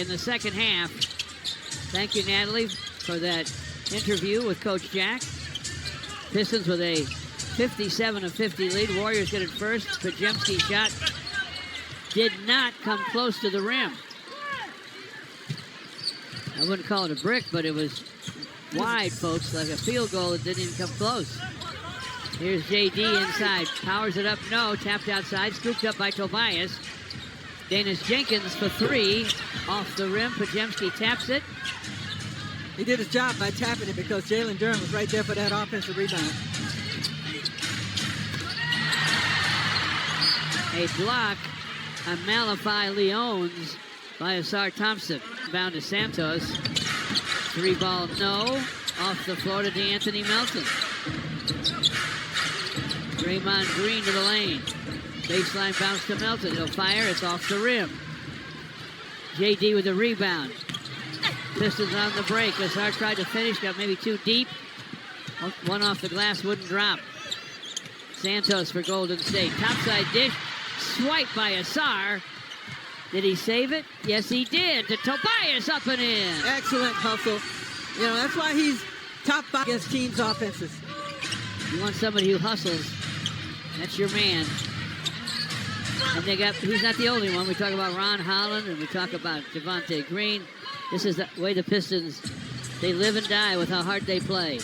in the second half. Thank you, Natalie, for that interview with Coach Jack. Pistons with a 57-50 lead. Warriors get it first. Pajemski shot did not come close to the rim. I wouldn't call it a brick, but it was wide, folks, like a field goal that didn't even come close. Here's JD inside. Powers it up. No. Tapped outside. Scooped up by Tobias. Danis Jenkins for three. Off the rim. Pajemski taps it. He did his job by tapping it because Jaylen Duran was right there for that offensive rebound. A block on Malachi Leones by Asar Thompson. Bound to Santos. Three ball, no. Off the floor to DeAnthony Melton. Draymond Green to the lane. Baseline bounce to Melton. He'll fire. It's off the rim. JD with the rebound. Pistons on the break. Asar tried to finish. Got maybe too deep. One off the glass. Wouldn't drop. Santos for Golden State. Topside dish. Swipe by Asar. Did he save it? Yes, he did. To Tobias, up and in. Excellent hustle. You know, that's why he's top 5 against teams' offenses. You want somebody who hustles. That's your man. And he's not the only one. We talk about Ron Holland and we talk about Javonte Green. This is the way the Pistons, they live and die with how hard they play.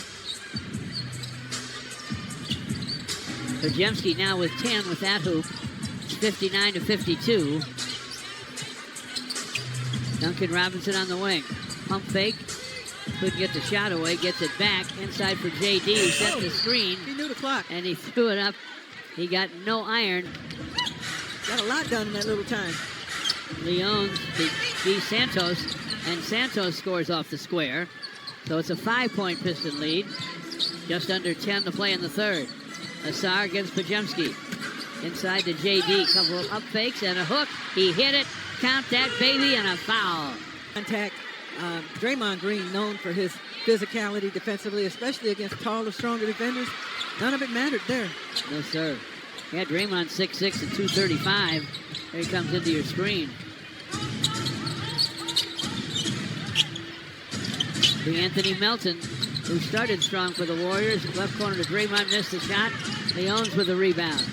Pajemski now with 10 with that hoop. It's 59-52. Duncan Robinson on the wing. Pump fake. Couldn't get the shot away. Gets it back. Inside for JD. He set the screen. He knew the clock. And he threw it up. He got no iron. Got a lot done in that little time. Leones beat Santos. And Santos scores off the square. So it's a 5-point Piston lead. Just under 10 to play in the third. Asar against Pajemski. Inside to JD. Couple of up fakes and a hook. He hit it. Count that baby and a foul. Contact. Draymond Green, known for his physicality defensively, especially against taller, stronger defenders. None of it mattered there. No, sir. Yeah, Draymond 6'6" and 235. There he comes into your screen. Anthony Melton, who started strong for the Warriors. Left corner to Draymond, missed the shot. Leones with the rebound.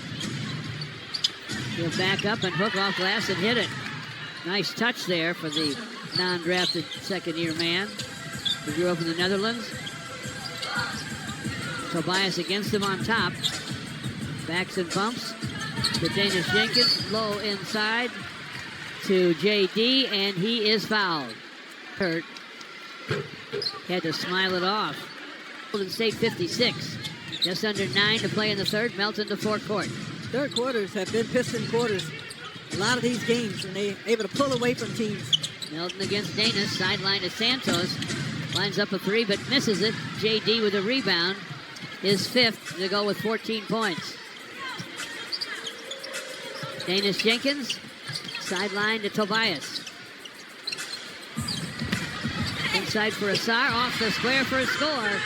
He'll back up and hook off glass and hit it. Nice touch there for the non-drafted second-year man who grew up in the Netherlands. Tobias against him on top. Backs and bumps to Danis Jenkins. Low inside to JD, and he is fouled. Hurt. Had to smile it off. Golden State 56. Just under 9 to play in the third. Melton to forecourt. Third quarters have been Piston quarters. A lot of these games, and they're able to pull away from teams. Melton against Danis. Sideline to Santos. Lines up a three, but misses it. JD with a rebound. His fifth to go with 14 points. Danis Jenkins. Sideline to Tobias. Inside for Asar. Off the square for a score.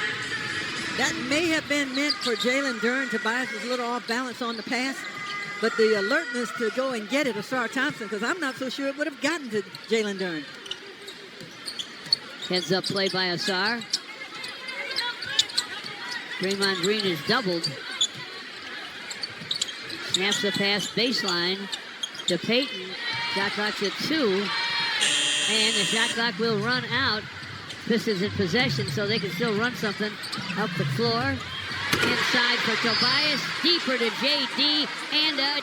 That may have been meant for Jaylen Duran. Tobias was a little off balance on the pass. But the alertness to go and get it, Asar Thompson, because I'm not so sure it would have gotten to Jaylen Duran. Heads up play by Asar. Draymond Green is doubled. Snaps the pass baseline to Payton. Shot clock's at 2. And the shot clock will run out. Pistons in possession, so they can still run something up the floor. Inside for Tobias, deeper to JD, and a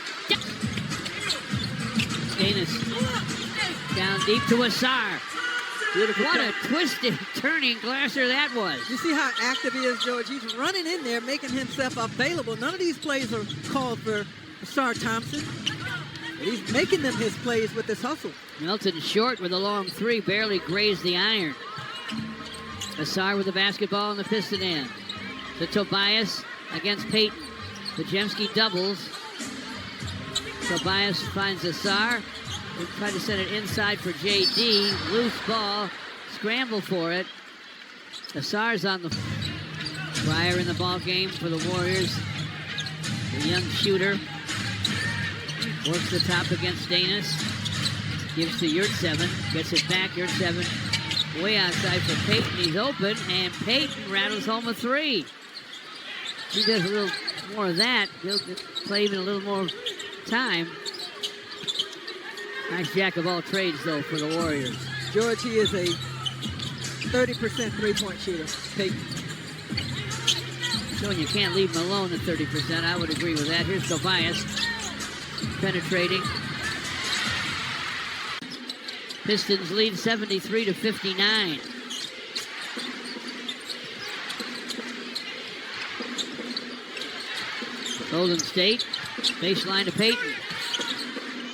Danis down deep to Asar. Beautiful what cut. a twisted, turning glasser that was. You see how active he is, George? He's running in there, making himself available. None of these plays are called for Asar Thompson. But he's making them his plays with this hustle. Melton short with a long three, barely grazed the iron. Asar with the basketball in the Piston end. To Tobias against Payton. Pajemski doubles. Tobias finds Asar. They try to send it inside for JD. Loose ball. Scramble for it. Asar's on the Fryer in the ball game for the Warriors. The young shooter. Works the top against Danis. Gives to Yurt-7. Gets it back. Yurt-7 way outside for Payton. He's open, and Payton rattles home a three. He does a little more of that. He'll play even a little more time. Nice jack of all trades, though, for the Warriors. George, he is a 30% three-point shooter. Payton. Showing you can't leave him alone at 30%. I would agree with that. Here's Tobias penetrating. Pistons lead 73-59. Golden State, baseline to Payton.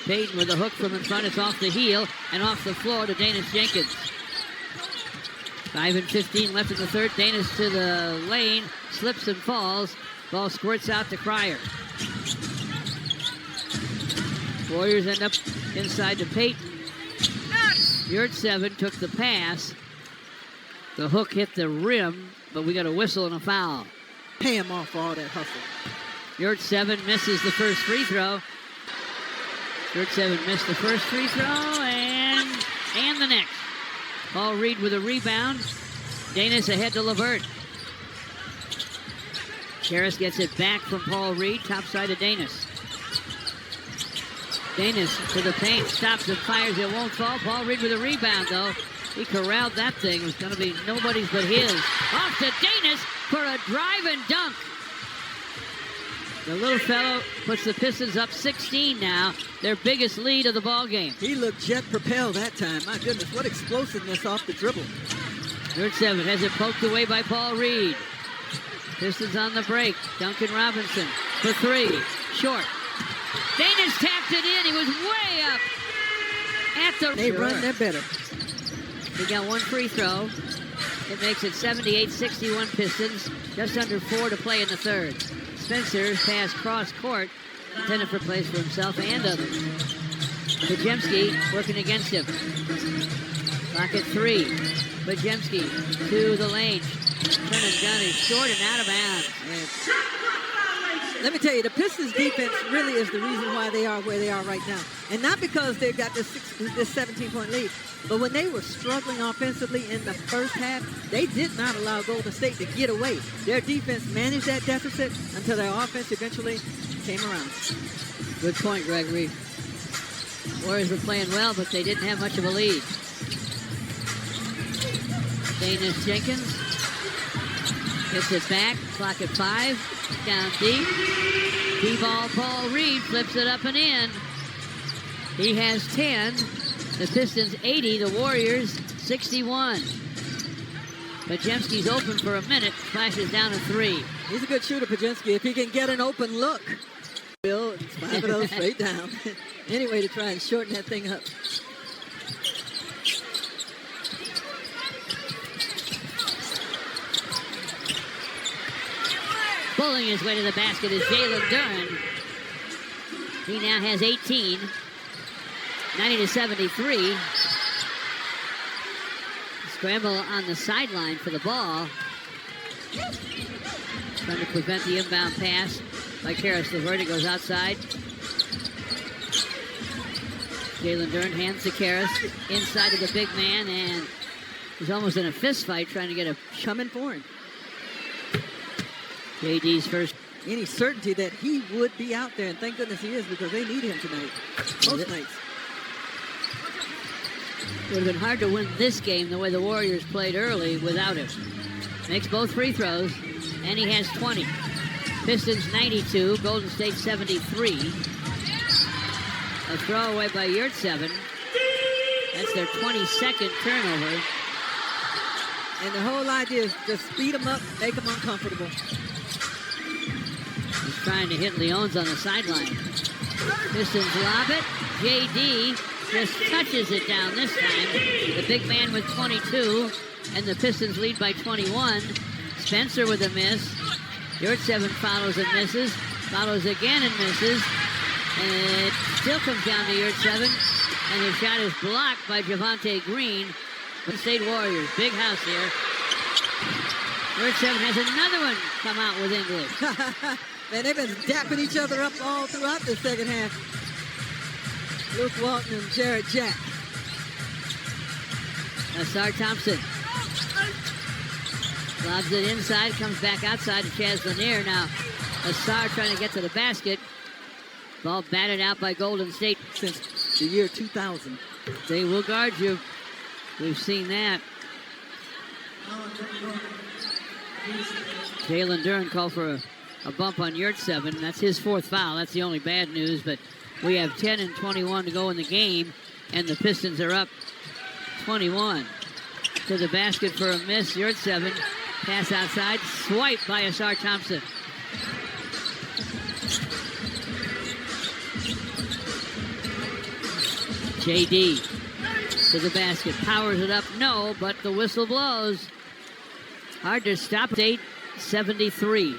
Payton with a hook from in front. It's off the heel and off the floor to Danis Jenkins. 5:15 left in the third. Danis to the lane, slips and falls. Ball squirts out to Cryer. Warriors end up inside to Payton. Yurt-7 took the pass. The hook hit the rim, but we got a whistle and a foul. Pay him off for all that hustle. Yurt-7 misses the first free throw. Yurt-7 missed the first free throw and the next. Paul Reed with a rebound. Danis ahead to LeVert. Harris gets it back from Paul Reed. Top side of Danis. Danis to the paint. Stops and fires. It won't fall. Paul Reed with a rebound, though. He corralled that thing. It was going to be nobody's but his. Off to Danis for a drive and dunk. The little fellow puts the Pistons up 16 now. Their biggest lead of the ball game. He looked jet propelled that time. My goodness, what explosiveness off the dribble. Yurt-7 has it poked away by Paul Reed. Pistons on the break. Duncan Robinson for three. Short. Danis tapped it in. He was way up at the... They run, they're better. He got one free throw. It makes it 78-61 Pistons. Just under 4 to play in the third. Spencer's pass cross court, intended for plays for himself and others. Podziemski working against him. Clock at 3. Podziemski to the lane. Turn and gun is short and out of bounds. Let me tell you, the Pistons defense really is the reason why they are where they are right now. And not because they've got this 17-point lead, but when they were struggling offensively in the first half, they did not allow Golden State to get away. Their defense managed that deficit until their offense eventually came around. Good point, Gregory. Warriors were playing well, but they didn't have much of a lead. Danis Jenkins gets it back. Clock at 5. Down deep. D-ball, Paul Reed flips it up and in. He has 10. The Pistons 80, the Warriors 61. Podziemski's open for a minute, flashes down a 3. He's a good shooter, Podziemski, if he can get an open look. Bill, 5 of those straight down. Anyway, to try and shorten that thing up. Pulling his way to the basket is Jaylen Duran. He now has 18. 90-73. Scramble on the sideline for the ball. Trying to prevent the inbound pass by Karis LeVert. It goes outside. Jaylen Duran hands to Karis inside of the big man, and he's almost in a fist fight trying to get a coming for him. JD's first. Any certainty that he would be out there, and thank goodness he is, because they need him tonight. Most nights. It would have been hard to win this game the way the Warriors played early without him. Makes both free throws, and he has 20. Pistons 92, Golden State 73. A throwaway by Yurt-7. That's their 22nd turnover. And the whole idea is just speed them up, make them uncomfortable. He's trying to hit Leons on the sideline. Pistons lob it. JD just touches it down this time. The big man with 22, and the Pistons lead by 21. Spencer with a miss. Yurt-7 follows and misses. Follows again and misses. And it still comes down to Yurt-7. And the shot is blocked by Javonte Green. The State Warriors, big house here. Yurt-7 has another one come out with English. Man, they've been dapping each other up all throughout the second half. Luke Walton and Jared Jack. Asar Thompson lobs it inside, comes back outside to Chaz Lanier. Now Asar trying to get to the basket. Ball batted out by Golden State. Since the year 2000. They will guard you. We've seen that. Jaylen Duran called for a bump on Yurtseven. That's his 4th foul. That's the only bad news, but we have 10 and 21 to go in the game, and the Pistons are up 21. To the basket for a miss. Yurtseven. Pass outside. Swipe by Asar Thompson. JD to the basket. Powers it up. No, but the whistle blows. Hard to stop. 8-73.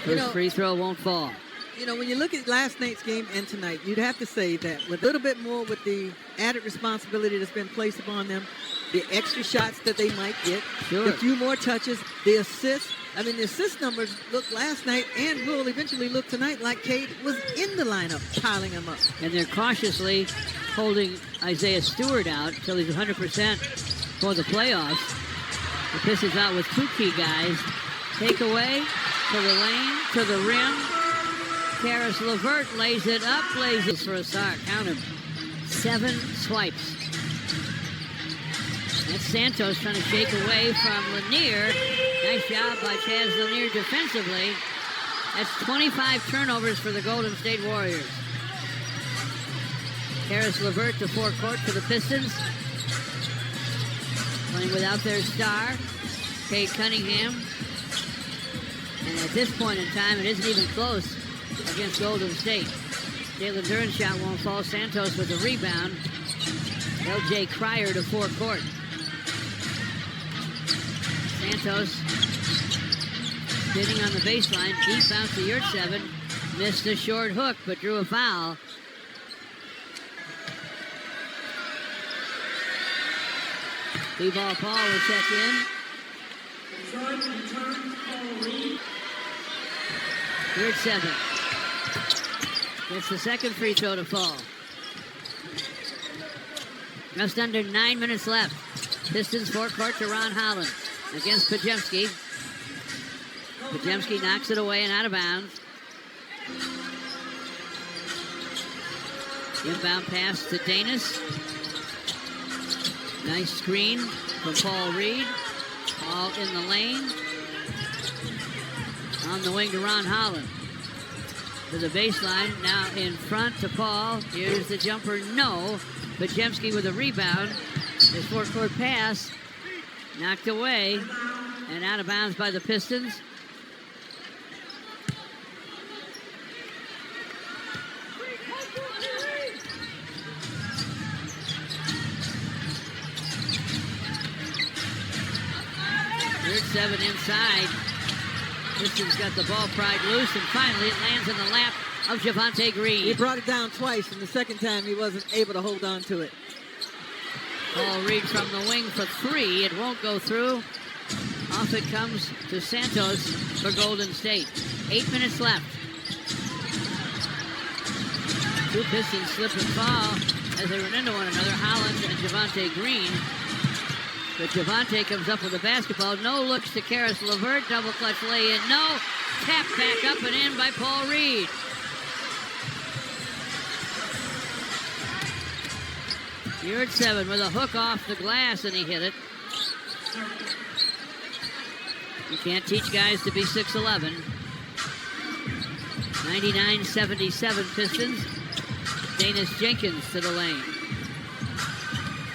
First free throw won't fall. You know, when you look at last night's game and tonight, you'd have to say that with a little bit more with the added responsibility that's been placed upon them, the extra shots that they might get, sure, a few more touches, the assists. I mean, the assist numbers looked last night and will eventually look tonight like Cade was in the lineup, piling them up. And they're cautiously holding Isaiah Stewart out until he's 100% for the playoffs. The Pistons out with 2 key guys. Takeaway to the lane, to the rim. Karis LeVert lays it up, lays it for Asar. Count him. 7 swipes. That's Santos trying to shake away from Lanier. Nice job by Chaz Lanier defensively. That's 25 turnovers for the Golden State Warriors. Karis LeVert to forecourt for the Pistons. Playing without their star, Cade Cunningham. And at this point in time, it isn't even close against Golden State. Jaylen Duran's shot won't fall. Santos with the rebound. L.J. Cryer to forecourt. Santos sitting on the baseline. Deep bounce to Yurtseven. Missed the short hook, but drew a foul. B-ball Paul will check in. Yurtseven gets the second free throw to fall. Just under 9 minutes left. Pistons forecourt to Ron Holland against Podziemski. Podziemski knocks it away and out of bounds. Inbound pass to Danis. Nice screen from Paul Reed. All in the lane. On the wing to Ron Holland. To the baseline. Now in front to Paul. Here's the jumper. No. Podziemski with a rebound. His forecourt pass. Knocked away. And out of bounds by the Pistons. Yurtseven inside. Pistons got the ball pried loose, and finally it lands in the lap of Javonte Green. He brought it down twice, and the second time he wasn't able to hold on to it. Paul Reed from the wing for 3. It won't go through. Off it comes to Santos for Golden State. 8 minutes left. 2 Pistons slip and fall as they run into one another. Holland and Javonte Green. But Javonte comes up with the basketball. No looks to Karis LeVert. Double clutch lay in. No. Tap back up and in by Paul Reed. Yurtseven with a hook off the glass, and he hit it. You can't teach guys to be 6'11". 99-77 Pistons. Danis Jenkins to the lane.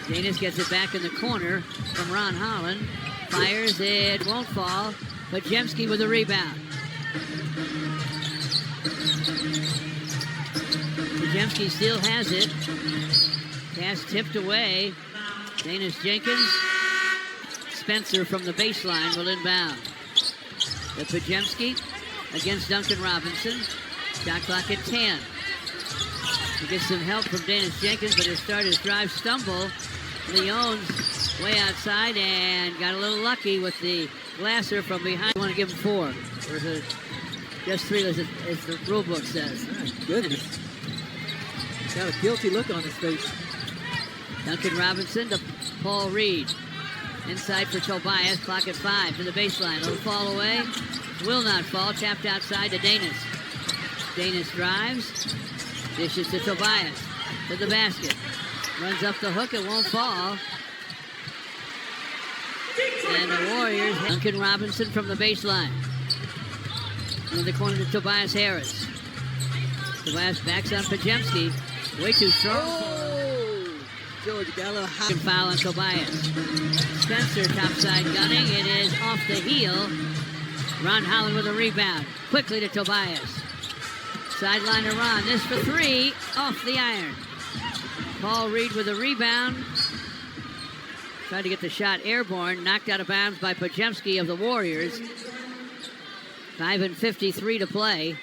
Danis gets it back in the corner from Ron Holland. Fires, it won't fall. Podziemski with a rebound. Podziemski still has it. Pass tipped away. Danis Jenkins. Spencer from the baseline will inbound. The Podziemski against Duncan Robinson. Shot clock at 10. He gets some help from Danis Jenkins, but his start his drive stumble. Leon's way outside and got a little lucky with the Glasser from behind. I want to give him 4. Or is it just 3 as the rule book says? My goodness. Got a guilty look on his face. Duncan Robinson to Paul Reed. Inside for Tobias, clock at 5 to the baseline. It'll fall away. Will not fall. Tapped outside to Danis. Danis drives. Dishes to Tobias. To the basket. Runs up the hook. It won't fall. And the Warriors. Duncan Robinson from the baseline. In the corner to Tobias Harris. Tobias backs on Pajemski. Way too strong. Oh! George got a little hot. Foul on Tobias. Spencer topside gunning. It is off the heel. Ron Holland with a rebound. Quickly to Tobias. Sideline to Ron. This for 3. Off the iron. Paul Reed with a rebound. Tried to get the shot airborne. Knocked out of bounds by Pajemski of the Warriors. 5:53 to play.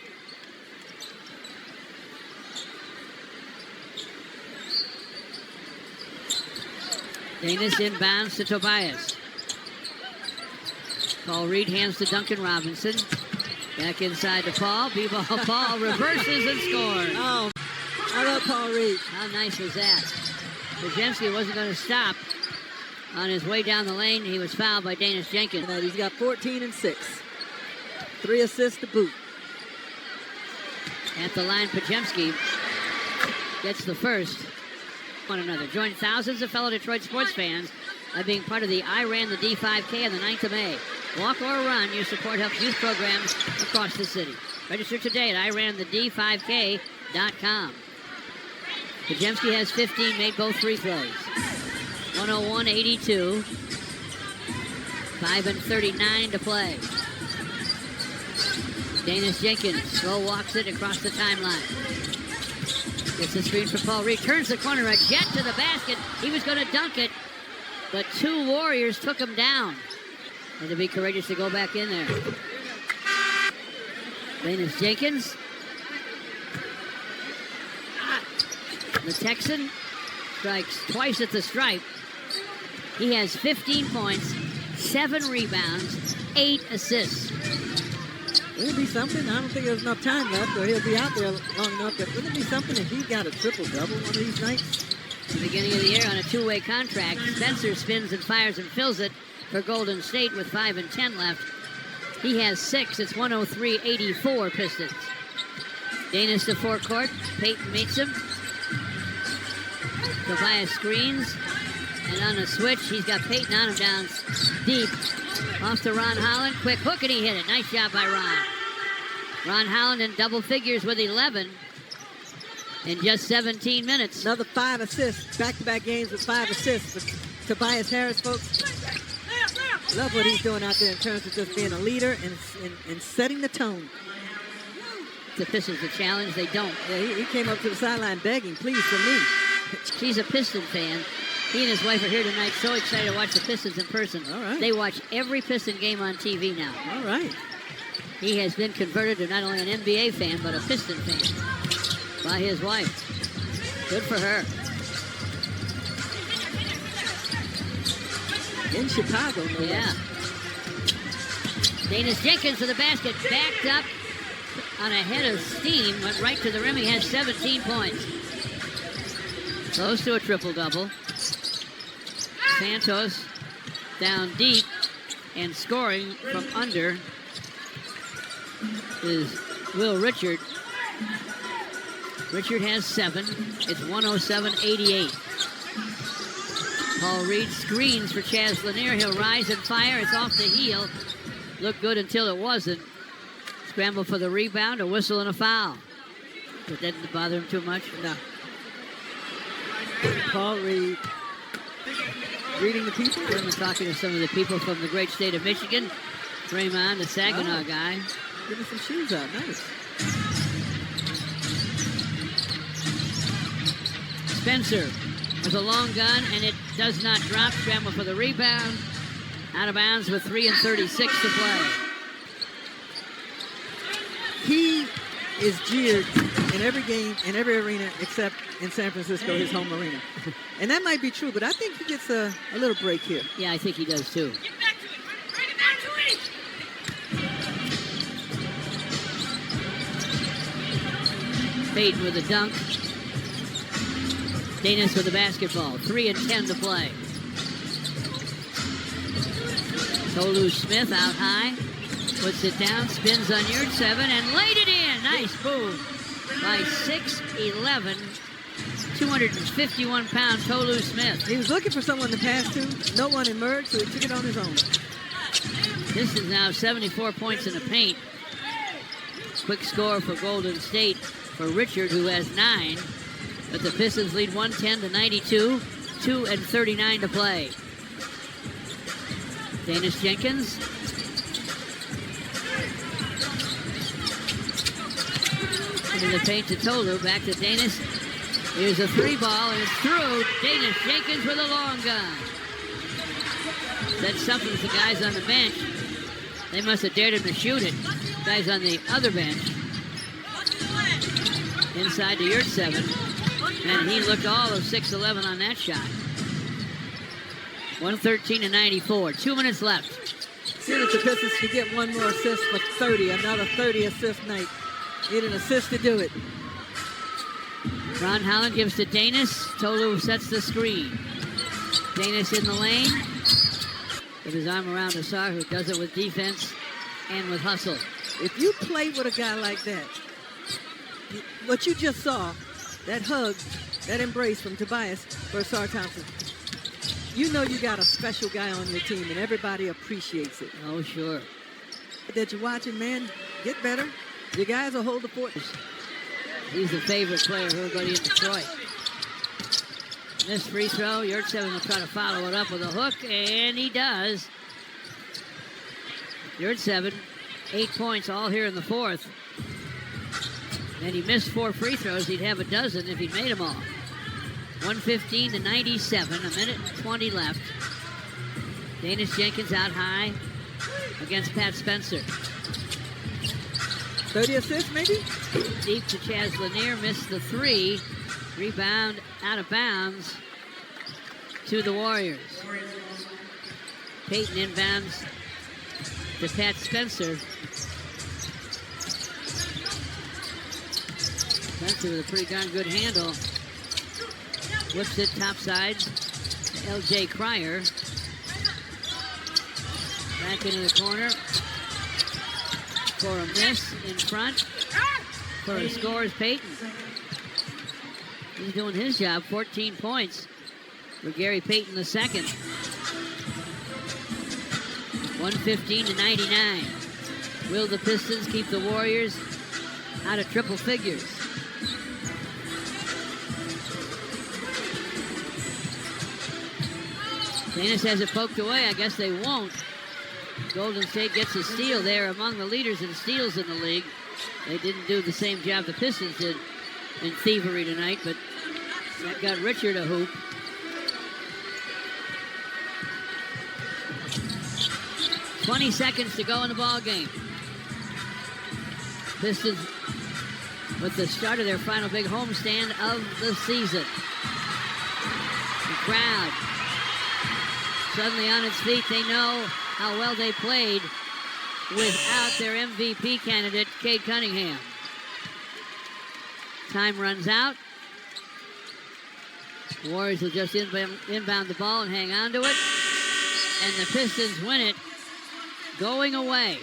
Danis inbounds to Tobias. Paul Reed hands to Duncan Robinson. Back inside to Paul. B-ball Paul reverses and scores. Oh, I love Paul Reed. How nice was that? Pajemski wasn't going to stop. On his way down the lane, he was fouled by Danis Jenkins. And he's got 14 and 6. 3 assists to boot. At the line, Pajemski gets the first. One another. Join thousands of fellow Detroit sports fans by being part of the I Ran the D5K on the 9th of May. Walk or run, your support helps youth programs across the city. Register today at iRanTheD5K.com. Pajemski has 15, made both free throws. 101-82. 5:39 to play. Danis Jenkins slow walks it across the timeline. Gets the screen for Paul Reed. Turns the corner, a jet to the basket. He was going to dunk it, but 2 Warriors took him down. Had to be courageous to go back in there. Danis Jenkins. The Texan strikes twice at the stripe. He has 15 points, 7 rebounds, 8 assists. Wouldn't it be something? I don't think there's enough time left, or he'll be out there long enough. But wouldn't it be something if he got a triple-double one of these nights? At the beginning of the year on a 2-way contract, Spencer spins and fires and fills it for Golden State with 5 and 10 left. He has 6. It's 103-84 Pistons. Danis to forecourt. Payton meets him. Tobias screens. And on a switch, he's got Payton on him down deep. Off to Ron Holland. Quick hook, and he hit it. Nice job by Ron. Ron Holland in double figures with 11 in just 17 minutes. Another 5 assists. Back-to-back games with 5 assists for Tobias Harris, folks. Love what he's doing out there in terms of just being a leader and setting the tone. The Pistons a challenge. They don't. Yeah, he came up to the sideline begging, please, for me. He's a Piston fan. He and his wife are here tonight, so excited to watch the Pistons in person. All right. They watch every Piston game on TV now. All right. He has been converted to not only an NBA fan, but a Piston fan by his wife. Good for her. In Chicago, no Yeah. less. Danis Jenkins to the basket, backed up on a head of steam, went right to the rim. He has 17 points. Close to a triple-double. Santos down deep and scoring from under is Will Richard. Richard has 7. It's 107-88. Paul Reed screens for Chaz Lanier. He'll rise and fire. It's off the heel. Looked good until it wasn't. Scramble for the rebound, a whistle and a foul. But that didn't bother him too much. No. Paul Reed reading the people. We're talking to some of the people from the great state of Michigan. Draymond, the Saginaw guy. Getting some shoes out. Nice. Spencer with a long gun, and it does not drop. Scramble for the rebound. Out of bounds with 3:36 to play. He is jeered in every game, in every arena, except in San Francisco, his home arena. And that might be true, but I think he gets a little break here. Yeah, I think he does too. Get back to it. Bring it back to it. Payton with a dunk. Danis with the basketball. 3 and 10 to play. Tolu Smith out high. Puts it down, spins on yard 7, and laid it in. Nice move by 6'11", 251-pound Tolu Smith. He was looking for someone to pass to. No one emerged, so he took it on his own. This is now 74 points in the paint. Quick score for Golden State for Richard, who has 9. But the Pistons lead 110-92, 2 and 39 to play. Danis Jenkins. Into the paint to Tolu, back to Danis. Here's a 3 ball, and it's through. Danis Jenkins with a long gun. That's something to the guys on the bench. They must have dared him to shoot it. Guys on the other bench. Inside to yard 7. And he looked all of 6'11" on that shot. 113-94. 2 minutes left. See that the Pistons could get one more assist for 30. Another 30 assist night. Need an assist to do it. Ron Holland gives to Danis. Tolu sets the screen. Danis in the lane. With his arm around Asar, who does it with defense and with hustle. If you play with a guy like that, what you just saw, that hug, that embrace from Tobias for Asar Thompson, you know you got a special guy on your team, and everybody appreciates it. Oh, sure. That you're watching, man, get better. You guys will hold the fort. He's the favorite player of everybody in Detroit. This free throw, yard 7 will try to follow it up with a hook, and he does. Yard 7, 8 points all here in the fourth. And he missed 4 free throws. He'd have a dozen if he'd made them all. 115-97, a minute and 20 left. Danis Jenkins out high against Pat Spencer. 30 assists, maybe? Deep to Chaz Lanier, missed the 3. Rebound out of bounds to the Warriors. Payton inbounds to Pat Spencer. Spencer with a pretty darn good handle. Whips it topside to L.J. Cryer. Back into the corner for a miss in front. For a score is Payton. He's doing his job. 14 points for Gary Payton II. 115-99. Will the Pistons keep the Warriors out of triple figures? Danis has it poked away. I guess they won't. Golden State gets a steal there, among the leaders in steals in the league. They didn't do the same job the Pistons did in thievery tonight, but that got Richard a hoop. "20 seconds to go in the ball game. Pistons with the start of their final big homestand of the season. The crowd suddenly on its feet. They know how well they played without their MVP candidate, Cade Cunningham. Time runs out. The Warriors will just inbound the ball and hang on to it. And the Pistons win it going away.